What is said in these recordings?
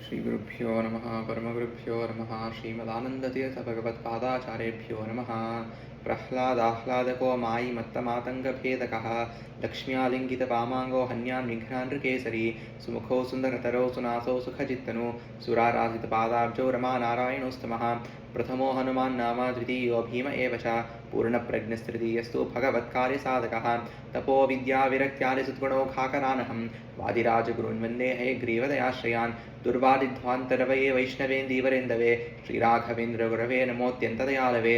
ಶ್ರೀಗುರುಭ್ಯೋ ನಮಃ ಪರಮಗುರುಭ್ಯೋ ನಮಃ ಶ್ರೀಮದಾನಂದತೀರ್ಥ ಭಗವತ್ಪಾದಾಚಾರ್ಯೇಭ್ಯೋ ನಮಃ ಪ್ರಹ್ಲಾದಾಹ್ಲಾದಕೋ ಮಾಯಿ ಮತ್ತಮಾತಂಗಭೇದಕಃ ಲಕ್ಷ್ಮ್ಯಾಲಿಂಗಿತಪಾಮಾಂಗೋ ಹನ್ಯಾನ್ ವಿಘ್ನಾನೃಕೇಸರಿ ಸುಮುಖೋ ಸುಂದರತರೋ ಸುನಾಸೋ ಸುಖಚಿತ್ತನು ಸುರಾರಾಧಿತಪಾದಾಬ್ಜೋ ರಮಾನಾರಾಯಣೋಸ್ತಮಃ ಪ್ರಥಮೋ ಹನುಮಾನ್ ನಾಮ ದ್ವಿತೀಯೋ ಭೀಮ ಏವ ಚ ಪೂರ್ಣಪ್ರಜ್ಞಸ್ತೃತೀಯಸ್ತು ಭಗವತ್ಕಾರ್ಯಸಾಧಕಃ ತಪೋ ವಿದ್ಯಾವಿರಕ್ತ್ಯಾದಿ ಸದ್ಗುಣೌಘಾಕರಾನಹಂ ವಾದಿರಾಜಗುರುನ್ ವಂದೇ ಹಯಗ್ರೀವದಯಾಶ್ರಯಾನ್ ದುರ್ವಾದಿಧ್ವಾಂತರವಯೇ ವೈಷ್ಣವೇಂದೀವರೆಂದವೇ ಶ್ರೀರಾಘವೇಂದ್ರ ಗುರವೇ ನಮೋತ್ಯಂತದಯಾಲವೇ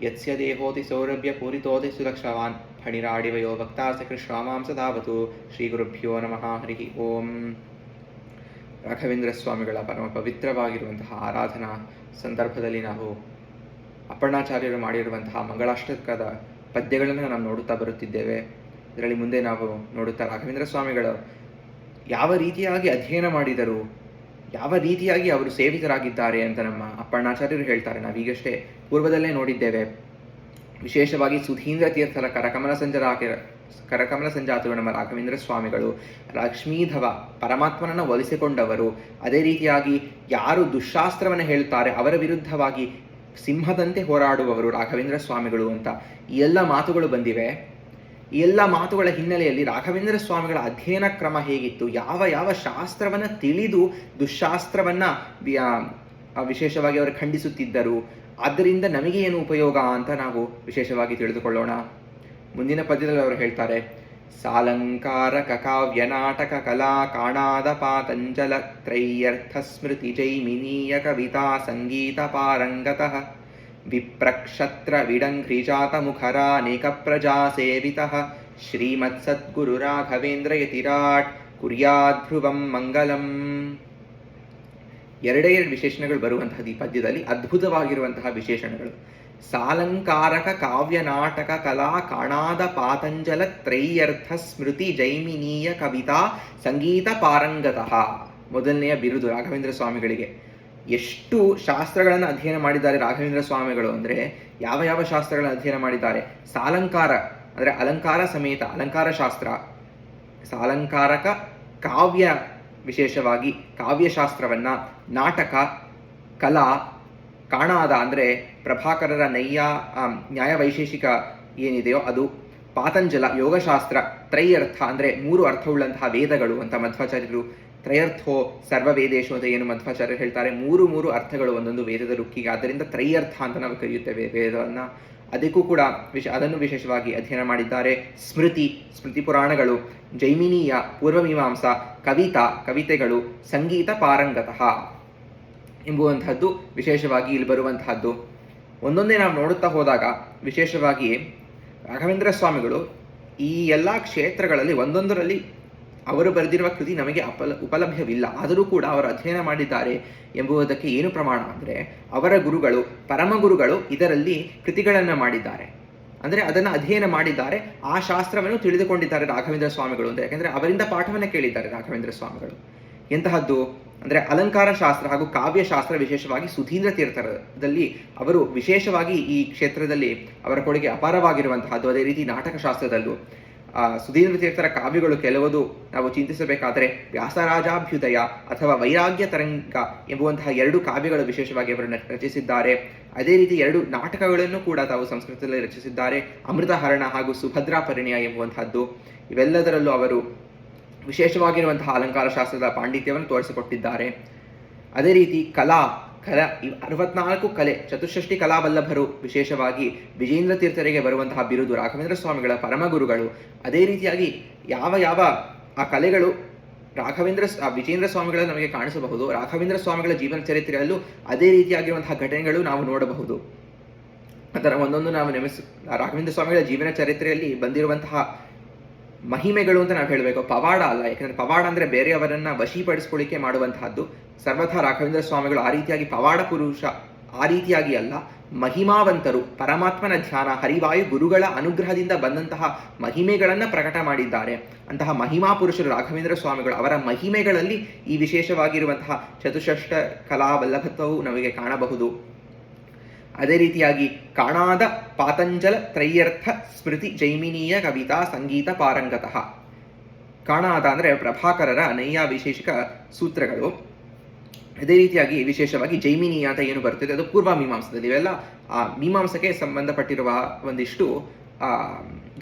ಯತ್ಸ್ಯ ದೇಹೋತಿ ಸೌರಭ್ಯ ಪೂರಿತೋತಿ ಸುಲಕ್ಷವಾನ್ ಫಣಿರಾಡಿವಯೋ ಭಕ್ತಾಸ ಕೃಷ್ಣಾಮಾಂ ಸದಾವತು ಶ್ರೀಗುರುಭ್ಯೋ ನಮಃ ಹರಿ ಓಂ. ರಾಘವೇಂದ್ರ ಸ್ವಾಮಿಗಳ ಪರಮ ಪವಿತ್ರವಾಗಿರುವಂತಹ ಆರಾಧನಾ ಸಂದರ್ಭದಲ್ಲಿ ನಾವು ಅಪ್ಪಣ್ಣಾಚಾರ್ಯರು ಮಾಡಿರುವಂತಹ ಮಂಗಳಾಷ್ಟಕದ ಪದ್ಯಗಳನ್ನು ನಾವು ನೋಡುತ್ತಾ ಬರುತ್ತಿದ್ದೇವೆ. ಇದರಲ್ಲಿ ಮುಂದೆ ನಾವು ನೋಡುತ್ತಾ ರಾಘವೇಂದ್ರ ಸ್ವಾಮಿಗಳು ಯಾವ ರೀತಿಯಾಗಿ ಅಧ್ಯಯನ ಮಾಡಿದರು, ಯಾವ ರೀತಿಯಾಗಿ ಅವರು ಸೇವಿತರಾಗಿದ್ದಾರೆ ಅಂತ ನಮ್ಮ ಅಪ್ಪಣ್ಣಾಚಾರ್ಯರು ಹೇಳ್ತಾರೆ. ನಾವೀಗಷ್ಟೇ ಪೂರ್ವದಲ್ಲೇ ನೋಡಿದ್ದೇವೆ. ವಿಶೇಷವಾಗಿ ಸುಧೀಂದ್ರ ತೀರ್ಥರ ಕರಕಮಲ ಸಂಜಾತರು ನಮ್ಮ ರಾಘವೇಂದ್ರ ಸ್ವಾಮಿಗಳು ಲಕ್ಷ್ಮೀಧವ ಪರಮಾತ್ಮನನ್ನು ಒಲಿಸಿಕೊಂಡವರು. ಅದೇ ರೀತಿಯಾಗಿ ಯಾರು ದುಶಾಸ್ತ್ರವನ್ನು ಹೇಳುತ್ತಾರೆ ಅವರ ವಿರುದ್ಧವಾಗಿ ಸಿಂಹದಂತೆ ಹೋರಾಡುವವರು ರಾಘವೇಂದ್ರ ಸ್ವಾಮಿಗಳು ಅಂತ ಈ ಎಲ್ಲ ಮಾತುಗಳು ಬಂದಿವೆ. ಈ ಎಲ್ಲ ಮಾತುಗಳ ಹಿನ್ನೆಲೆಯಲ್ಲಿ ರಾಘವೇಂದ್ರ ಸ್ವಾಮಿಗಳ ಅಧ್ಯಯನ ಕ್ರಮ ಹೇಗಿತ್ತು, ಯಾವ ಯಾವ ಶಾಸ್ತ್ರವನ್ನು ತಿಳಿದು ದುಶಾಸ್ತ್ರವನ್ನು ವಿಶೇಷವಾಗಿ ಅವರು ಖಂಡಿಸುತ್ತಿದ್ದರು, ಆದ್ದರಿಂದ ನಮಗೆ ಏನು ಉಪಯೋಗ ಅಂತ ನಾವು ವಿಶೇಷವಾಗಿ ತಿಳಿದುಕೊಳ್ಳೋಣ. ಮುಂದಿನ ಪದ್ಯದಲ್ಲಿ ಅವರು ಹೇಳ್ತಾರೆ, ಸಾಲಂಕಾರಕ ಕಾವ್ಯ ನಾಟಕ ಕಲಾ ಕಾಣಾದ ಪಾತಂಜಲ ತ್ರಯ್ಯರ್ಥ ಸ್ಮೃತಿ ಜೈಮಿನೀಯ ಕವಿತಾ ಸಂಗೀತ ಪಾರಂಗತಃ ವಿಪ್ರಕ್ಷತ್ರ ವಿಡಂಘ್ರಿಜಾತ ಮುಖರಾನೇಕ ಪ್ರಜಾ ಸೇವಿತಃ ಶ್ರೀಮತ್ಸದ್ಗುರು ರಾಘವೇಂದ್ರ ಯತಿರಾಟ್ ಕುರ್ಯಾಧ್ರುವಂ ಮಂಗಲಂ. ಎರಡೇ ಎರಡು ವಿಶೇಷಣಗಳು ಬರುವಂತಹ ಈ ಪದ್ಯದಲ್ಲಿ, ಅದ್ಭುತವಾಗಿರುವಂತಹ ವಿಶೇಷಣಗಳು. ಸಾಲಂಕಾರಕ ಕಾವ್ಯ ನಾಟಕ ಕಲಾ ಕಾಣಾದ ಪಾತಂಜಲ ತ್ರಯ್ಯರ್ಥ ಸ್ಮೃತಿ ಜೈಮಿನೀಯ ಕವಿತಾ ಸಂಗೀತ ಪಾರಂಗತಃ. ಮೊದಲನೆಯ ಬಿರುದು ರಾಘವೇಂದ್ರ ಸ್ವಾಮಿಗಳಿಗೆ. ಎಷ್ಟು ಶಾಸ್ತ್ರಗಳನ್ನು ಅಧ್ಯಯನ ಮಾಡಿದ್ದಾರೆ ರಾಘವೇಂದ್ರ ಸ್ವಾಮಿಗಳು ಅಂದರೆ, ಯಾವ ಯಾವ ಶಾಸ್ತ್ರಗಳನ್ನು ಅಧ್ಯಯನ ಮಾಡಿದ್ದಾರೆ. ಸಾಲಂಕಾರ ಅಂದರೆ ಅಲಂಕಾರ ಸಮೇತ ಅಲಂಕಾರ ಶಾಸ್ತ್ರ, ಸಾಲಂಕಾರಕ ಕಾವ್ಯ ವಿಶೇಷವಾಗಿ ಕಾವ್ಯಶಾಸ್ತ್ರವನ್ನು, ನಾಟಕ, ಕಲಾ, ಕಾಣಾದ ಅಂದರೆ ಪ್ರಭಾಕರರ ನ್ಯಾಯ ವೈಶೇಷಿಕ ಏನಿದೆಯೋ ಅದು, ಪಾತಂಜಲ ಯೋಗಶಾಸ್ತ್ರ, ತ್ರೈಯರ್ಥ ಅಂದರೆ ಮೂರು ಅರ್ಥವುಳ್ಳಂತಹ ವೇದಗಳು ಅಂತ ಮಧ್ವಾಚಾರ್ಯರು, ತ್ರಯರ್ಥೋ ಸರ್ವವೇದೇಶು ಅಂತ ಏನು ಮಧ್ವಾಚಾರ್ಯರು ಹೇಳ್ತಾರೆ, ಮೂರು ಅರ್ಥಗಳು ಒಂದೊಂದು ವೇದದ ರುಕ್ಕಿಗೆ, ಆದ್ದರಿಂದ ತ್ರೈಯರ್ಥ ಅಂತ ನಾವು ಕರೆಯುತ್ತೇವೆ ವೇದವನ್ನು. ಅದಕ್ಕೂ ಕೂಡ ಅದನ್ನು ವಿಶೇಷವಾಗಿ ಅಧ್ಯಯನ ಮಾಡಿದ್ದಾರೆ. ಸ್ಮೃತಿ ಪುರಾಣಗಳು, ಜೈಮಿನೀಯ ಪೂರ್ವಮೀಮಾಂಸಾ, ಕವಿತೆಗಳು, ಸಂಗೀತ ಪಾರಂಗತಃ ಎಂಬುವಂತಹದ್ದು ವಿಶೇಷವಾಗಿ ಇಲ್ಲಿ ಬರುವಂತಹದ್ದು. ಒಂದೊಂದೇ ನಾವು ನೋಡುತ್ತಾ ಹೋದಾಗ ವಿಶೇಷವಾಗಿ ರಾಘವೇಂದ್ರ ಸ್ವಾಮಿಗಳು ಈ ಎಲ್ಲ ಕ್ಷೇತ್ರಗಳಲ್ಲಿ ಒಂದೊಂದರಲ್ಲಿ ಅವರು ಬರೆದಿರುವ ಕೃತಿ ನಮಗೆ ಉಪಲಭ್ಯವಿಲ್ಲ, ಆದರೂ ಕೂಡ ಅವರು ಅಧ್ಯಯನ ಮಾಡಿದ್ದಾರೆ ಎಂಬುದಕ್ಕೆ ಏನು ಪ್ರಮಾಣ ಅಂದರೆ, ಅವರ ಗುರುಗಳು ಪರಮಗುರುಗಳು ಇದರಲ್ಲಿ ಕೃತಿಗಳನ್ನು ಮಾಡಿದ್ದಾರೆ, ಅಂದರೆ ಅದನ್ನು ಅಧ್ಯಯನ ಮಾಡಿದ್ದಾರೆ, ಆ ಶಾಸ್ತ್ರವನ್ನು ತಿಳಿದುಕೊಂಡಿದ್ದಾರೆ ರಾಘವೇಂದ್ರ ಸ್ವಾಮಿಗಳು ಅಂತ. ಯಾಕೆಂದರೆ ಅವರಿಂದ ಪಾಠವನ್ನು ಕೇಳಿದ್ದಾರೆ ರಾಘವೇಂದ್ರ ಸ್ವಾಮಿಗಳು. ಎಂತಹದ್ದು ಅಂದರೆ ಅಲಂಕಾರ ಶಾಸ್ತ್ರ ಹಾಗೂ ಕಾವ್ಯಶಾಸ್ತ್ರ, ವಿಶೇಷವಾಗಿ ಸುಧೀಂದ್ರ ತೀರ್ಥರದಲ್ಲಿ ಅವರು ವಿಶೇಷವಾಗಿ ಈ ಕ್ಷೇತ್ರದಲ್ಲಿ ಅವರ ಕೊಡುಗೆ ಅಪಾರವಾಗಿರುವಂತಹದ್ದು. ಅದೇ ರೀತಿ ನಾಟಕಶಾಸ್ತ್ರದಲ್ಲೂ ಸುಧೀಂದ್ರ ತೀರ್ಥರ ಕಾವ್ಯಗಳು ಕೆಲವುದು ನಾವು ಚಿಂತಿಸಬೇಕಾದರೆ ವ್ಯಾಸರಾಜಾಭ್ಯುದಯ ಅಥವಾ ವೈರಾಗ್ಯ ತರಂಗ ಎಂಬುವಂತಹ ಎರಡು ಕಾವ್ಯಗಳು ವಿಶೇಷವಾಗಿ ಅವರು ರಚಿಸಿದ್ದಾರೆ. ಅದೇ ರೀತಿ ಎರಡು ನಾಟಕಗಳನ್ನು ಕೂಡ ತಾವು ಸಂಸ್ಕೃತದಲ್ಲಿ ರಚಿಸಿದ್ದಾರೆ, ಅಮೃತಹರಣ ಹಾಗೂ ಸುಭದ್ರಾ ಪರಿಣಯ ಎಂಬುವಂತಹದ್ದು. ಇವೆಲ್ಲದರಲ್ಲೂ ಅವರು ವಿಶೇಷವಾಗಿರುವಂತಹ ಅಲಂಕಾರ ಶಾಸ್ತ್ರದ ಪಾಂಡಿತ್ಯವನ್ನು ತೋರಿಸಿಕೊಟ್ಟಿದ್ದಾರೆ. ಅದೇ ರೀತಿ ಕಲಾ 64 ಕಲೆ, ಚತುಷ್ಷಷ್ಟಿ ಕಲಾವಲ್ಲಭರು, ವಿಶೇಷವಾಗಿ ವಿಜೇಂದ್ರ ತೀರ್ಥರಿಗೆ ಬರುವಂತಹ ಬಿರುದು ರಾಘವೇಂದ್ರ ಸ್ವಾಮಿಗಳ ಪರಮಗುರುಗಳು. ಅದೇ ರೀತಿಯಾಗಿ ಯಾವ ಯಾವ ಆ ಕಲೆಗಳು ವಿಜೇಂದ್ರ ಸ್ವಾಮಿಗಳ ನಮಗೆ ಕಾಣಿಸಬಹುದು. ರಾಘವೇಂದ್ರ ಸ್ವಾಮಿಗಳ ಜೀವನ ಚರಿತ್ರೆಯಲ್ಲೂ ಅದೇ ರೀತಿಯಾಗಿರುವಂತಹ ಘಟನೆಗಳು ನಾವು ನೋಡಬಹುದು. ಅದರ ಒಂದೊಂದು ನಾವು ರಾಘವೇಂದ್ರ ಸ್ವಾಮಿಗಳ ಜೀವನ ಚರಿತ್ರೆಯಲ್ಲಿ ಬಂದಿರುವಂತಹ ಮಹಿಮೆಗಳು ಅಂತ ನಾವು ಹೇಳಬೇಕು, ಪವಾಡ ಅಲ್ಲ. ಯಾಕಂದರೆ ಪವಾಡ ಅಂದರೆ ಬೇರೆಯವರನ್ನು ವಶೀಪಡಿಸ್ಕೊಳ್ಳಿಕ್ಕೆ ಮಾಡುವಂತಹದ್ದು. ಸರ್ವಥಾ ರಾಘವೇಂದ್ರ ಸ್ವಾಮಿಗಳು ಆ ರೀತಿಯಾಗಿ ಪವಾಡ ಪುರುಷ ಆ ರೀತಿಯಾಗಿ ಅಲ್ಲ, ಮಹಿಮಾವಂತರು, ಪರಮಾತ್ಮನ ಧ್ಯಾನ, ಹರಿವಾಯು ಗುರುಗಳ ಅನುಗ್ರಹದಿಂದ ಬಂದಂತಹ ಮಹಿಮೆಗಳನ್ನು ಪ್ರಕಟ ಮಾಡಿದ್ದಾರೆ. ಅಂತಹ ಮಹಿಮಾ ಪುರುಷರು ರಾಘವೇಂದ್ರ ಸ್ವಾಮಿಗಳು. ಅವರ ಮಹಿಮೆಗಳಲ್ಲಿ ಈ ವಿಶೇಷವಾಗಿರುವಂತಹ ಚತುಷ್ಷಷ್ಟ ಕಲಾವಲ್ಲಭತ್ವವು ನಮಗೆ ಕಾಣಬಹುದು. ಅದೇ ರೀತಿಯಾಗಿ ಕಾಣಾದ ಪಾತಂಜಲ ತ್ರಯ್ಯರ್ಥ ಸ್ಮೃತಿ ಜೈಮಿನೀಯ ಕವಿತಾ ಸಂಗೀತ ಪಾರಂಗತಃ. ಕಾಣಾದ ಅಂದರೆ ಪ್ರಭಾಕರರ ನೈಯಾವಿಶೇಷಿಕ ಸೂತ್ರಗಳು. ಅದೇ ರೀತಿಯಾಗಿ ವಿಶೇಷವಾಗಿ ಜೈಮಿನಿ ಅಂತ ಏನು ಬರ್ತದೆ ಅದು ಪೂರ್ವ ಮೀಮಾಂಸದಲ್ಲಿ. ಇವೆಲ್ಲ ಮೀಮಾಂಸಕ್ಕೆ ಸಂಬಂಧಪಟ್ಟಿರುವ ಒಂದಿಷ್ಟು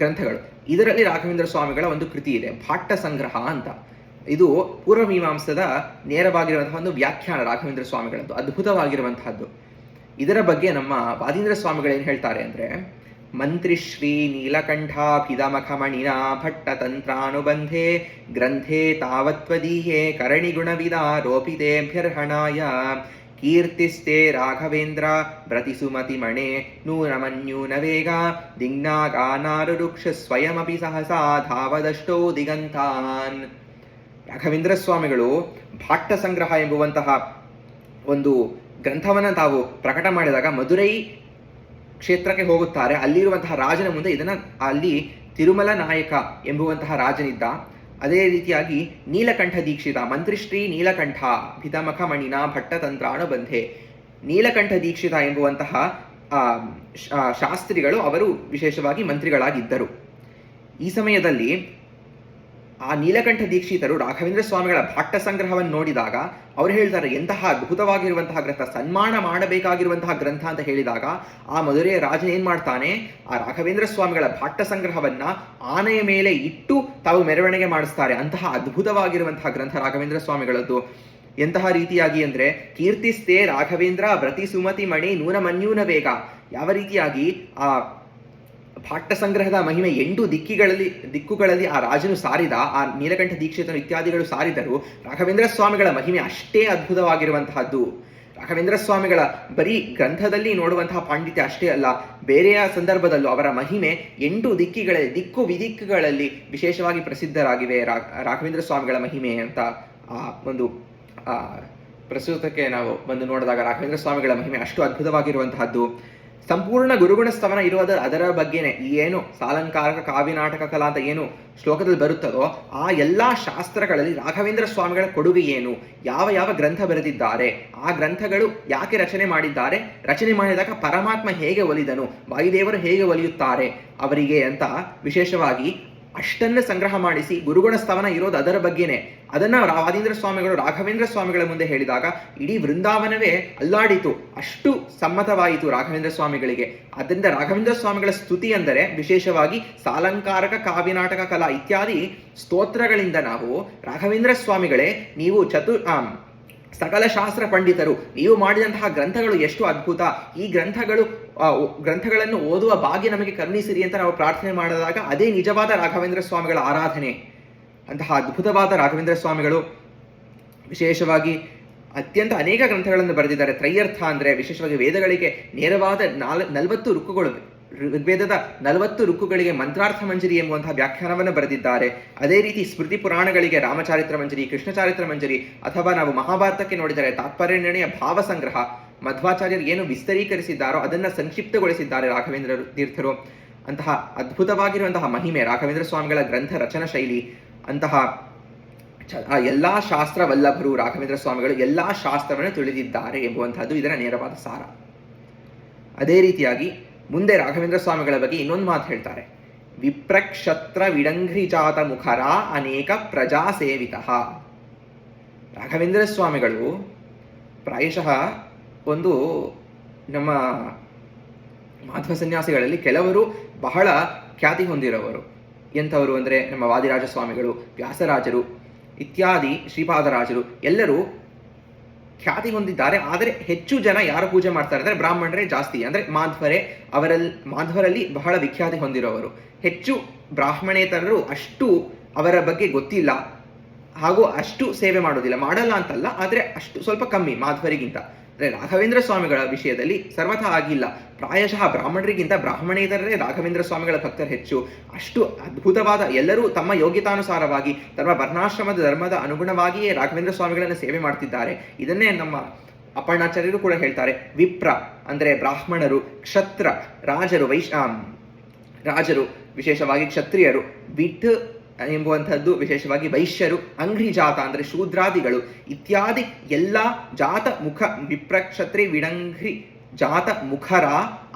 ಗ್ರಂಥಗಳು. ಇದರಲ್ಲಿ ರಾಘವೇಂದ್ರ ಸ್ವಾಮಿಗಳ ಒಂದು ಕೃತಿ ಇದೆ, ಭಾಟ್ಟ ಸಂಗ್ರಹ ಅಂತ. ಇದು ಪೂರ್ವ ಮೀಮಾಂಸದ ನೇರವಾಗಿರುವಂತಹ ಒಂದು ವ್ಯಾಖ್ಯಾನ ರಾಘವೇಂದ್ರ ಸ್ವಾಮಿಗಳದ್ದು, ಅದ್ಭುತವಾಗಿರುವಂತಹದ್ದು. ಇದರ ಬಗ್ಗೆ ನಮ್ಮ ವಾದೀಂದ್ರ ಸ್ವಾಮಿಗಳೇನು ಹೇಳ್ತಾರೆ ಅಂದರೆ, ಮಂತ್ರಿಶ್ರೀ ನೀಲಕಂಠಾಭಿದಮಖಮಣಿನಾ ಭಟ್ಟತಂತ್ರಾನುಬಂಧೆ ಗ್ರಂಥೆ ತಾವತ್ವದೀಯೇ ಕರಣಿಗುಣವಿದಾರೋಪಿತೇಭ್ಯರ್ಹಣಾಯ ಕೀರ್ತಿಸ್ತೆ ರಾಘವೇಂದ್ರ ವ್ರತಿಸುಮತಿಮಣೆ ನೂನಮನ್ಯೂನ ವೇಗ ದಿಗ್ನಾಗಾನಾರುರುಕ್ಷ ಸ್ವಯಮಪಿ ಸಹಸಾ ಧಾವದಷ್ಟೋ ದಿಗಂತಾನ್. ರಾಘವೇಂದ್ರ ಸ್ವಾಮಿಗಳು ಭಾಟ್ಟ ಸಂಗ್ರಹ ಎಂಬುವಂತಹ ಒಂದು ಗ್ರಂಥವನ್ನು ತಾವು ಪ್ರಕಟ ಮಾಡಿದಾಗ ಮಧುರೈ ಕ್ಷೇತ್ರಕ್ಕೆ ಹೋಗುತ್ತಾರೆ. ಅಲ್ಲಿರುವಂತಹ ರಾಜನ ಮುಂದೆ ಅಲ್ಲಿ ತಿರುಮಲ ನಾಯಕ ಎಂಬುವಂತಹ ರಾಜನಿದ್ದ. ಅದೇ ರೀತಿಯಾಗಿ ನೀಲಕಂಠ ದೀಕ್ಷಿತ, ಮಂತ್ರಿಶ್ರೀ ನೀಲಕಂಠ ಭಿತಮಖ ಮಣಿನ ಭಟ್ಟತಂತ್ರಾನುಬಂಧೆ, ನೀಲಕಂಠ ದೀಕ್ಷಿತ ಎಂಬುವಂತಹ ಶಾಸ್ತ್ರಿಗಳು ಅವರು ವಿಶೇಷವಾಗಿ ಮಂತ್ರಿಗಳಾಗಿದ್ದರು. ಈ ಸಮಯದಲ್ಲಿ ಆ ನೀಲಕಂಠ ದೀಕ್ಷಿತರು ರಾಘವೇಂದ್ರ ಸ್ವಾಮಿಗಳ ಭಾಟ್ಟ ಸಂಗ್ರಹವನ್ನು ನೋಡಿದಾಗ ಅವರು ಹೇಳ್ತಾರೆ, ಎಂತಹ ಅದ್ಭುತವಾಗಿರುವಂತಹ ಗ್ರಂಥ, ಸನ್ಮಾನ ಮಾಡಬೇಕಾಗಿರುವಂತಹ ಗ್ರಂಥ ಅಂತ ಹೇಳಿದಾಗ ಆ ಮಧುರೆಯ ರಾಜನ ಏನ್ ಮಾಡ್ತಾನೆ, ಆ ರಾಘವೇಂದ್ರ ಸ್ವಾಮಿಗಳ ಭಾಟ್ಟ ಸಂಗ್ರಹವನ್ನ ಆನೆಯ ಮೇಲೆ ಇಟ್ಟು ತಾವು ಮೆರವಣಿಗೆ ಮಾಡಿಸ್ತಾರೆ. ಅಂತಹ ಅದ್ಭುತವಾಗಿರುವಂತಹ ಗ್ರಂಥ ರಾಘವೇಂದ್ರ ಸ್ವಾಮಿಗಳದ್ದು. ಎಂತಹ ರೀತಿಯಾಗಿ ಅಂದ್ರೆ, ಕೀರ್ತಿಸ್ತೆ ರಾಘವೇಂದ್ರ ವ್ರತಿ ಸುಮತಿ ಮಣಿ ನೂನ ಮನ್ಯೂನ ವೇಗ. ಯಾವ ರೀತಿಯಾಗಿ ಆ ಭಾಟ್ಟ ಸಂಗ್ರಹದ ಮಹಿಮೆ 8 ದಿಕ್ಕುಗಳಲ್ಲಿ ಆ ರಾಜನು ಸಾರಿದ, ಆ ನೀಲಕಂಠ ದೀಕ್ಷಿತನು ಇತ್ಯಾದಿಗಳು ಸಾರಿದರು. ರಾಘವೇಂದ್ರ ಸ್ವಾಮಿಗಳ ಮಹಿಮೆ ಅಷ್ಟೇ ಅದ್ಭುತವಾಗಿರುವಂತಹದ್ದು. ರಾಘವೇಂದ್ರ ಸ್ವಾಮಿಗಳ ಬರೀ ಗ್ರಂಥದಲ್ಲಿ ನೋಡುವಂತಹ ಪಾಂಡಿತ್ಯ ಅಷ್ಟೇ ಅಲ್ಲ, ಬೇರೆಯ ಸಂದರ್ಭದಲ್ಲೂ ಅವರ ಮಹಿಮೆ 8 ದಿಕ್ಕು ವಿದಿಕ್ಕುಗಳಲ್ಲಿ ವಿಶೇಷವಾಗಿ ಪ್ರಸಿದ್ಧರಾಗಿವೆ ರಾಘವೇಂದ್ರ ಸ್ವಾಮಿಗಳ ಮಹಿಮೆ ಅಂತ ಆ ಒಂದು ಪ್ರಸ್ತುತಕ್ಕೆ ನಾವು ಬಂದು ನೋಡಿದಾಗ ರಾಘವೇಂದ್ರ ಸ್ವಾಮಿಗಳ ಮಹಿಮೆ ಅಷ್ಟು ಅದ್ಭುತವಾಗಿರುವಂತಹದ್ದು. ಸಂಪೂರ್ಣ ಗುರುಗುಣ ಸ್ತವನ ಇರೋದು ಅದರ ಬಗ್ಗೆನೆ. ಏನು ಸಾಲಂಕಾರಕ ಕಾವ್ಯನಾಟಕ ಕಲಾ ಅಂತ ಏನು ಶ್ಲೋಕದಲ್ಲಿ ಬರುತ್ತದೋ ಆ ಎಲ್ಲಾ ಶಾಸ್ತ್ರಗಳಲ್ಲಿ ರಾಘವೇಂದ್ರ ಸ್ವಾಮಿಗಳ ಕೊಡುಗೆ ಏನು, ಯಾವ ಗ್ರಂಥ ಬರೆದಿದ್ದಾರೆ, ಆ ಗ್ರಂಥಗಳು ಯಾಕೆ ರಚನೆ ಮಾಡಿದ್ದಾರೆ, ರಚನೆ ಮಾಡಿದಾಗ ಪರಮಾತ್ಮ ಹೇಗೆ ಒಲಿದನು, ವಾಯುದೇವರು ಹೇಗೆ ಒಲಿಯುತ್ತಾರೆ ಅವರಿಗೆ ಅಂತ ವಿಶೇಷವಾಗಿ ಅಷ್ಟನ್ನು ಸಂಗ್ರಹ ಮಾಡಿಸಿ ಗುರುಗುಣ ಸ್ತವನ ಇರೋದು ಅದರ ಬಗ್ಗೆನೆ. ಅದನ್ನ ವಾದೀಂದ್ರ ಸ್ವಾಮಿಗಳು ರಾಘವೇಂದ್ರ ಸ್ವಾಮಿಗಳ ಮುಂದೆ ಹೇಳಿದಾಗ ಇಡೀ ವೃಂದಾವನವೇ ಅಲ್ಲಾಡಿತು, ಅಷ್ಟು ಸಮ್ಮತವಾಯಿತು ರಾಘವೇಂದ್ರ ಸ್ವಾಮಿಗಳಿಗೆ. ಅದರಿಂದ ರಾಘವೇಂದ್ರ ಸ್ವಾಮಿಗಳ ಸ್ತುತಿ ಅಂದರೆ ವಿಶೇಷವಾಗಿ ಸಾಲಂಕಾರಕ ಕಾವ್ಯನಾಟಕ ಕಲಾ ಇತ್ಯಾದಿ ಸ್ತೋತ್ರಗಳಿಂದ ನಾವು ರಾಘವೇಂದ್ರ ಸ್ವಾಮಿಗಳೇ ನೀವು ಸಕಲ ಶಾಸ್ತ್ರ ಪಂಡಿತರು, ನೀವು ಮಾಡಿದಂತಹ ಗ್ರಂಥಗಳು ಎಷ್ಟು ಅದ್ಭುತ, ಈ ಗ್ರಂಥಗಳನ್ನು ಓದುವ ಭಾಗ್ಯ ನಮಗೆ ಕರುಣಿಸಿರಿ ಅಂತ ನಾವು ಪ್ರಾರ್ಥನೆ ಮಾಡಿದಾಗ ಅದೇ ನಿಜವಾದ ರಾಘವೇಂದ್ರ ಸ್ವಾಮಿಗಳ ಆರಾಧನೆ. ಅಂತಹ ಅದ್ಭುತವಾದ ರಾಘವೇಂದ್ರ ಸ್ವಾಮಿಗಳು ವಿಶೇಷವಾಗಿ ಅತ್ಯಂತ ಅನೇಕ ಗ್ರಂಥಗಳನ್ನು ಬರೆದಿದ್ದಾರೆ. ತ್ರೈಯರ್ಥ ಅಂದರೆ ವಿಶೇಷವಾಗಿ ವೇದಗಳಿಗೆ ನೇರವಾದ 40 ಋಕ್ಕುಗಳು, ಋಗ್ವೇದದ 40 ಋಕ್ಕುಗಳಿಗೆ ಮಂತ್ರಾರ್ಥ ಮಂಜರಿ ಎಂಬುವಂತಹ ವ್ಯಾಖ್ಯಾನವನ್ನು ಬರೆದಿದ್ದಾರೆ. ಅದೇ ರೀತಿ ಸ್ಮೃತಿ ಪುರಾಣಗಳಿಗೆ ರಾಮಚಾರಿತ್ರ ಮಂಜರಿ, ಕೃಷ್ಣಚಾರಿತ್ರ ಮಂಜರಿ, ಅಥವಾ ನಾವು ಮಹಾಭಾರತಕ್ಕೆ ನೋಡಿದರೆ ತಾತ್ಪರ್ಯ ನಿರ್ಣಯ ಭಾವ ಸಂಗ್ರಹ, ಮಧ್ವಾಚಾರ್ಯರು ಏನು ವಿಸ್ತರೀಕರಿಸಿದ್ದಾರೋ ಅದನ್ನು ಸಂಕ್ಷಿಪ್ತಗೊಳಿಸಿದ್ದಾರೆ ರಾಘವೇಂದ್ರ ತೀರ್ಥರು. ಅಂತಹ ಅದ್ಭುತವಾಗಿರುವಂತಹ ಮಹಿಮೆ ರಾಘವೇಂದ್ರ ಸ್ವಾಮಿಗಳ ಗ್ರಂಥ ರಚನಾ ಶೈಲಿ. ಅಂತಹ ಎಲ್ಲಾ ಶಾಸ್ತ್ರವಲ್ಲಭರು ರಾಘವೇಂದ್ರ ಸ್ವಾಮಿಗಳು ಎಲ್ಲಾ ಶಾಸ್ತ್ರವನ್ನು ತಿಳಿದಿದ್ದಾರೆ ಎಂಬುವಂತಹದ್ದು ಇದರ ನೇರವಾದ ಸಾರ. ಅದೇ ರೀತಿಯಾಗಿ ಮುಂದೆ ರಾಘವೇಂದ್ರ ಸ್ವಾಮಿಗಳ ಬಗ್ಗೆ ಇನ್ನೊಂದು ಮಾತು ಹೇಳ್ತಾರೆ, ವಿಪ್ರಕ್ಷತ್ರ ವಿಡಂಘ್ರಿಜಾತ ಮುಖರ ಅನೇಕ ಪ್ರಜಾ ಸೇವಿತ. ರಾಘವೇಂದ್ರ ಸ್ವಾಮಿಗಳು ಪ್ರಾಯಶಃ ಒಂದು ನಮ್ಮ ಮಾಧ್ವ ಸನ್ಯಾಸಿಗಳಲ್ಲಿ ಕೆಲವರು ಬಹಳ ಖ್ಯಾತಿ ಹೊಂದಿರೋವರು. ಎಂಥವರು ಅಂದರೆ ನಮ್ಮ ವಾದಿರಾಜ ಸ್ವಾಮಿಗಳು, ವ್ಯಾಸರಾಜರು ಇತ್ಯಾದಿ, ಶ್ರೀಪಾದರಾಜರು ಎಲ್ಲರೂ ಖ್ಯಾತಿ ಹೊಂದಿದ್ದಾರೆ. ಆದರೆ ಹೆಚ್ಚು ಜನ ಯಾರು ಪೂಜೆ ಮಾಡ್ತಾರೆ ಅಂದರೆ ಬ್ರಾಹ್ಮಣರೇ ಜಾಸ್ತಿ, ಅಂದರೆ ಮಾಧ್ವರಲ್ಲಿ ಬಹಳ ವಿಖ್ಯಾತಿ ಹೊಂದಿರೋವರು. ಹೆಚ್ಚು ಬ್ರಾಹ್ಮಣೇತರರು ಅಷ್ಟು ಅವರ ಬಗ್ಗೆ ಗೊತ್ತಿಲ್ಲ, ಹಾಗೂ ಅಷ್ಟು ಸೇವೆ ಮಾಡೋದಿಲ್ಲ. ಮಾಡಲ್ಲ ಅಂತಲ್ಲ, ಆದರೆ ಅಷ್ಟು ಸ್ವಲ್ಪ ಕಮ್ಮಿ ಮಾಧ್ವರಿಗಿಂತ. ಅಂದರೆ ರಾಘವೇಂದ್ರ ಸ್ವಾಮಿಗಳ ವಿಷಯದಲ್ಲಿ ಸರ್ವಥಾ ಆಗಿಲ್ಲ. ಪ್ರಾಯಶಃ ಬ್ರಾಹ್ಮಣರಿಗಿಂತ ಬ್ರಾಹ್ಮಣೇತರರೇ ರಾಘವೇಂದ್ರ ಸ್ವಾಮಿಗಳ ಭಕ್ತರು ಹೆಚ್ಚು. ಅಷ್ಟು ಅದ್ಭುತವಾದ, ಎಲ್ಲರೂ ತಮ್ಮ ಯೋಗ್ಯತಾನುಸಾರವಾಗಿ ತಮ್ಮ ವರ್ಣಾಶ್ರಮದ ಧರ್ಮದ ಅನುಗುಣವಾಗಿಯೇ ರಾಘವೇಂದ್ರ ಸ್ವಾಮಿಗಳನ್ನು ಸೇವೆ ಮಾಡ್ತಿದ್ದಾರೆ. ಇದನ್ನೇ ನಮ್ಮ ಅಪ್ಪಣ್ಣಾಚಾರ್ಯರು ಕೂಡ ಹೇಳ್ತಾರೆ. ವಿಪ್ರ ಅಂದರೆ ಬ್ರಾಹ್ಮಣರು, ಕ್ಷತ್ರ ರಾಜರು ವಿಶೇಷವಾಗಿ ಕ್ಷತ್ರಿಯರು, ವಿಠ್ ಎಂಬುವಂಥದ್ದು ವಿಶೇಷವಾಗಿ ವೈಶ್ಯರು, ಅಂಘ್ರಿಜಾತ ಅಂದರೆ ಶೂದ್ರಾದಿಗಳು ಇತ್ಯಾದಿ ಎಲ್ಲ ಜಾತ ಮುಖ ವಿಪ್ರ ಕ್ಷತ್ರಿ ವಿಡಂಘ್ರಿ ಜಾತ ಮುಖರ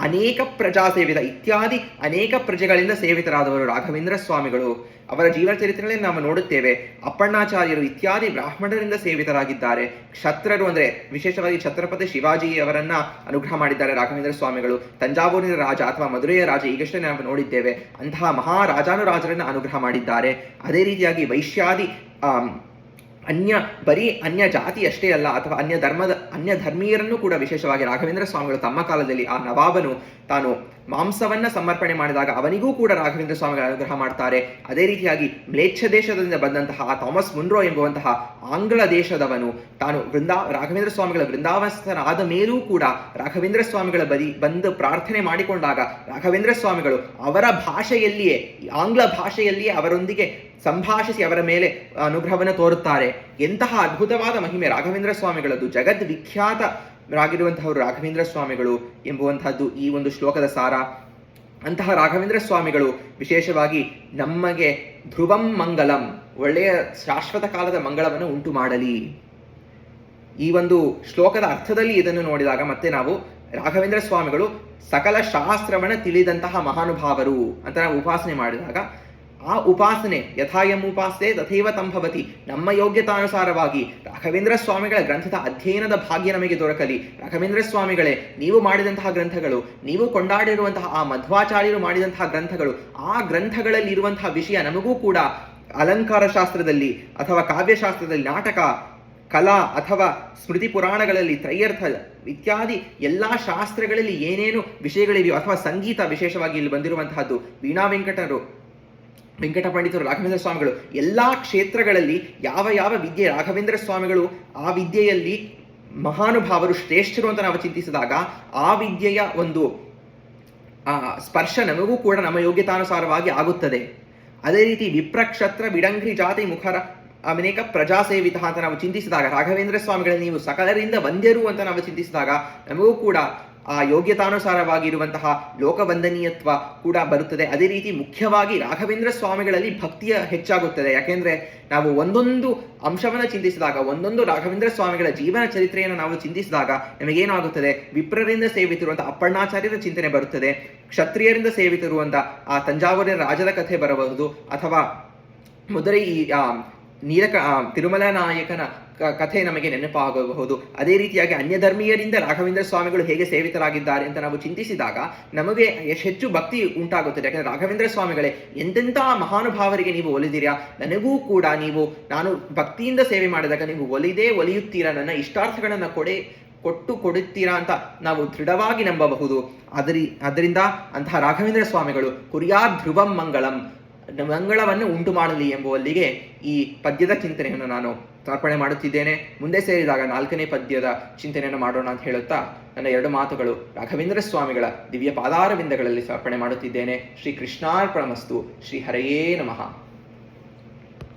ಅನೇಕ ಪ್ರಜಾ ಸೇವಿತ ಇತ್ಯಾದಿ ಅನೇಕ ಪ್ರಜೆಗಳಿಂದ ಸೇವಿತರಾದವರು ರಾಘವೇಂದ್ರ ಸ್ವಾಮಿಗಳು. ಅವರ ಜೀವನ ಚರಿತ್ರೆಗಳಲ್ಲಿ ನಾವು ನೋಡುತ್ತೇವೆ. ಅಪ್ಪಣ್ಣಾಚಾರ್ಯರು ಇತ್ಯಾದಿ ಬ್ರಾಹ್ಮಣರಿಂದ ಸೇವಿತರಾಗಿದ್ದಾರೆ. ಕ್ಷತ್ರರು ಅಂದರೆ ವಿಶೇಷವಾಗಿ ಛತ್ರಪತಿ ಶಿವಾಜಿಯವರನ್ನ ಅನುಗ್ರಹ ಮಾಡಿದ್ದಾರೆ ರಾಘವೇಂದ್ರ ಸ್ವಾಮಿಗಳು. ತಂಜಾವೂರಿನ ರಾಜ ಅಥವಾ ಮಧುರೆಯ ರಾಜ ಈಗಷ್ಟೇ ನಾವು ನೋಡಿದ್ದೇವೆ, ಅಂತಹ ಮಹಾರಾಜಾನುರಾಜರನ್ನ ಅನುಗ್ರಹ ಮಾಡಿದ್ದಾರೆ. ಅದೇ ರೀತಿಯಾಗಿ ವೈಶ್ಯಾದಿ ಬರೀ ಅನ್ಯ ಜಾತಿ ಅಷ್ಟೇ ಅಲ್ಲ, ಅಥವಾ ಅನ್ಯ ಧರ್ಮೀಯರನ್ನು ಕೂಡ ವಿಶೇಷವಾಗಿ ರಾಘವೇಂದ್ರ ಸ್ವಾಮಿಗಳು ತಮ್ಮ ಕಾಲದಲ್ಲಿ ಆ ನವಾಬನು ತಾನು ಮಾಂಸವನ್ನ ಸಮರ್ಪಣೆ ಮಾಡಿದಾಗ ಅವನಿಗೂ ಕೂಡ ರಾಘವೇಂದ್ರ ಸ್ವಾಮಿಗಳ ಅನುಗ್ರಹ ಮಾಡ್ತಾರೆ. ಅದೇ ರೀತಿಯಾಗಿ ಮ್ಲೇಚ್ಛ ದೇಶದಿಂದ ಬಂದಂತಹ ಥಾಮಸ್ ಮುನ್ರೋ ಎಂಬುವಂತಹ ಆಂಗ್ಲ ದೇಶದವನು ತಾನು ರಾಘವೇಂದ್ರ ಸ್ವಾಮಿಗಳ ವೃಂದಾವನಸ್ಥನಾದ ಮೇಲೂ ಕೂಡ ರಾಘವೇಂದ್ರ ಸ್ವಾಮಿಗಳ ಬಂದು ಪ್ರಾರ್ಥನೆ ಮಾಡಿಕೊಂಡಾಗ ರಾಘವೇಂದ್ರ ಸ್ವಾಮಿಗಳು ಅವರ ಭಾಷೆಯಲ್ಲಿಯೇ, ಆಂಗ್ಲ ಭಾಷೆಯಲ್ಲಿಯೇ ಅವರೊಂದಿಗೆ ಸಂಭಾಷಿಸಿ ಅವರ ಮೇಲೆ ಅನುಗ್ರಹವನ್ನು ತೋರುತ್ತಾರೆ. ಎಂತಹ ಅದ್ಭುತವಾದ ಮಹಿಮೆ ರಾಘವೇಂದ್ರ ಸ್ವಾಮಿಗಳದ್ದು. ಜಗದ್ವಿಖ್ಯಾತರಾಗಿರುವಂತಹವರು ರಾಘವೇಂದ್ರ ಸ್ವಾಮಿಗಳು ಎಂಬುವಂತಹದ್ದು ಈ ಒಂದು ಶ್ಲೋಕದ ಸಾರ. ಅಂತಹ ರಾಘವೇಂದ್ರ ಸ್ವಾಮಿಗಳು ವಿಶೇಷವಾಗಿ ನಮಗೆ ಧ್ರುವಂ ಮಂಗಲಂ, ಒಳ್ಳೆಯ ಶಾಶ್ವತ ಕಾಲದ ಮಂಗಳವನ್ನು ಉಂಟು ಮಾಡಲಿ. ಈ ಒಂದು ಶ್ಲೋಕದ ಅರ್ಥದಲ್ಲಿ ಇದನ್ನು ನೋಡಿದಾಗ ಮತ್ತೆ ನಾವು ರಾಘವೇಂದ್ರ ಸ್ವಾಮಿಗಳು ಸಕಲ ಶಾಸ್ತ್ರವನ್ನು ತಿಳಿದಂತಹ ಮಹಾನುಭಾವರು ಅಂತ ನಾವು ಉಪಾಸನೆ ಮಾಡಿದಾಗ ಆ ಉಪಾಸನೆ ಯಥಾಯಂ ಉಪಾಸನೆ ತಥೈವ ತಂಭವತಿ, ನಮ್ಮ ಯೋಗ್ಯತಾನುಸಾರವಾಗಿ ರಾಘವೇಂದ್ರ ಸ್ವಾಮಿಗಳ ಗ್ರಂಥದ ಅಧ್ಯಯನದ ಭಾಗ್ಯ ನಮಗೆ ದೊರಕಲಿ. ರಾಘವೇಂದ್ರ ಸ್ವಾಮಿಗಳೇ ನೀವು ಮಾಡಿದಂತಹ ಗ್ರಂಥಗಳು, ನೀವು ಕೊಂಡಾಡಿರುವಂತಹ ಆ ಮಧ್ವಾಚಾರ್ಯರು ಮಾಡಿದಂತಹ ಗ್ರಂಥಗಳು, ಆ ಗ್ರಂಥಗಳಲ್ಲಿ ಇರುವಂತಹ ವಿಷಯ ನಮಗೂ ಕೂಡ ಅಲಂಕಾರ ಶಾಸ್ತ್ರದಲ್ಲಿ ಅಥವಾ ಕಾವ್ಯಶಾಸ್ತ್ರದಲ್ಲಿ, ನಾಟಕ, ಕಲಾ ಅಥವಾ ಸ್ಮೃತಿ ಪುರಾಣಗಳಲ್ಲಿ, ತ್ರಯ್ಯರ್ಥ ಇತ್ಯಾದಿ ಎಲ್ಲ ಶಾಸ್ತ್ರಗಳಲ್ಲಿ ಏನೇನು ವಿಷಯಗಳಿವೆಯೋ, ಅಥವಾ ಸಂಗೀತ ವಿಶೇಷವಾಗಿ ಇಲ್ಲಿ ಬಂದಿರುವಂತಹದ್ದು ವೀಣಾ ವೆಂಕಟ ಪಂಡಿತರು, ರಾಘವೇಂದ್ರ ಸ್ವಾಮಿಗಳು ಎಲ್ಲ ಕ್ಷೇತ್ರಗಳಲ್ಲಿ ಯಾವ ಯಾವ ವಿದ್ಯೆ ರಾಘವೇಂದ್ರ ಸ್ವಾಮಿಗಳು ಆ ವಿದ್ಯೆಯಲ್ಲಿ ಮಹಾನುಭಾವರು ಶ್ರೇಷ್ಠರು ಅಂತ ನಾವು ಚಿಂತಿಸಿದಾಗ ಆ ವಿದ್ಯೆಯ ಒಂದು ಸ್ಪರ್ಶ ನಮಗೂ ಕೂಡ ನಮ್ಮ ಯೋಗ್ಯತಾನುಸಾರವಾಗಿ ಆಗುತ್ತದೆ. ಅದೇ ರೀತಿ ವಿಪ್ರಕ್ಷತ್ರ ವಿಡಂಘ್ರಿ ಜಾತಿ ಮುಖರ ಅನೇಕ ಪ್ರಜಾ ಸೇವಿತ ಅಂತ ನಾವು ಚಿಂತಿಸಿದಾಗ, ರಾಘವೇಂದ್ರ ಸ್ವಾಮಿಗಳಲ್ಲಿ ನೀವು ಸಕಲರಿಂದ ವಂದ್ಯರು ಅಂತ ನಾವು ಚಿಂತಿಸಿದಾಗ ನಮಗೂ ಕೂಡ ಆ ಯೋಗ್ಯತಾನುಸಾರವಾಗಿರುವಂತಹ ಲೋಕವಂದನೀಯತ್ವ ಕೂಡ ಬರುತ್ತದೆ. ಅದೇ ರೀತಿ ಮುಖ್ಯವಾಗಿ ರಾಘವೇಂದ್ರ ಸ್ವಾಮಿಗಳಲ್ಲಿ ಭಕ್ತಿಯ ಹೆಚ್ಚಾಗುತ್ತದೆ. ಯಾಕೆಂದ್ರೆ ನಾವು ಒಂದೊಂದು ಅಂಶವನ್ನು ಚಿಂತಿಸಿದಾಗ, ಒಂದೊಂದು ರಾಘವೇಂದ್ರ ಸ್ವಾಮಿಗಳ ಜೀವನ ಚರಿತ್ರೆಯನ್ನು ನಾವು ಚಿಂತಿಸಿದಾಗ ನಮಗೇನಾಗುತ್ತದೆ, ವಿಪ್ರರಿಂದ ಸೇವಿತಿರುವಂತಹ ಅಪ್ಪಣ್ಣಾಚಾರ್ಯರ ಚಿಂತನೆ ಬರುತ್ತದೆ, ಕ್ಷತ್ರಿಯರಿಂದ ಸೇವಿತಿರುವಂತಹ ಆ ತಂಜಾವೂರಿನ ರಾಜದ ಕಥೆ ಬರಬಹುದು, ಅಥವಾ ಮಧುರೈ ತಿರುಮಲ ನಾಯಕನ ಕಥೆ ನಮಗೆ ನೆನಪಾಗಬಹುದು. ಅದೇ ರೀತಿಯಾಗಿ ಅನ್ಯ ಧರ್ಮೀಯರಿಂದ ರಾಘವೇಂದ್ರ ಸ್ವಾಮಿಗಳು ಹೇಗೆ ಸೇವಿತರಾಗಿದ್ದಾರೆ ಅಂತ ನಾವು ಚಿಂತಿಸಿದಾಗ ನಮಗೆ ಹೆಚ್ಚು ಭಕ್ತಿ ಉಂಟಾಗುತ್ತದೆ. ಯಾಕಂದ್ರೆ ರಾಘವೇಂದ್ರ ಸ್ವಾಮಿಗಳೇ ಎಂತೆಂಥ ಮಹಾನುಭಾವರಿಗೆ ನೀವು ಒಲಿದಿರಾ, ನನಗೂ ಕೂಡ ನಾನು ಭಕ್ತಿಯಿಂದ ಸೇವೆ ಮಾಡಿದಾಗ ನೀವು ಒಲಿಯುತ್ತೀರಾ, ನನ್ನ ಇಷ್ಟಾರ್ಥಗಳನ್ನು ಕೊಡುತ್ತೀರಾ ಅಂತ ನಾವು ದೃಢವಾಗಿ ನಂಬಬಹುದು. ಅದರಿಂದ ಅಂತಹ ರಾಘವೇಂದ್ರ ಸ್ವಾಮಿಗಳು ಕುರ್ಯಾತ್ ಧ್ರುವಂ ಮಂಗಳಂ, ಮಂಗಳವನ್ನು ಉಂಟು ಮಾಡಲಿ ಎಂಬುವಲ್ಲಿಗೆ ಈ ಪದ್ಯದ ಚಿಂತನೆಯನ್ನು ನಾನು ಸಮರ್ಪಣೆ ಮಾಡುತ್ತಿದ್ದೇನೆ. ಮುಂದೆ ಸೇರಿದಾಗ 4ನೇ ಪದ್ಯದ ಚಿಂತನೆಯನ್ನು ಮಾಡೋಣ ಅಂತ ಹೇಳುತ್ತಾ ನನ್ನ 2 ಮಾತುಗಳು ರಾಘವೇಂದ್ರ ಸ್ವಾಮಿಗಳ ದಿವ್ಯ ಪಾದಾರವಿಂದಗಳಲ್ಲಿ ಸಮರ್ಪಣೆ ಮಾಡುತ್ತಿದ್ದೇನೆ. ಶ್ರೀ ಕೃಷ್ಣಾರ್ಪಣಮಸ್ತು. ಶ್ರೀ ಹರಯೇ ನಮಃ.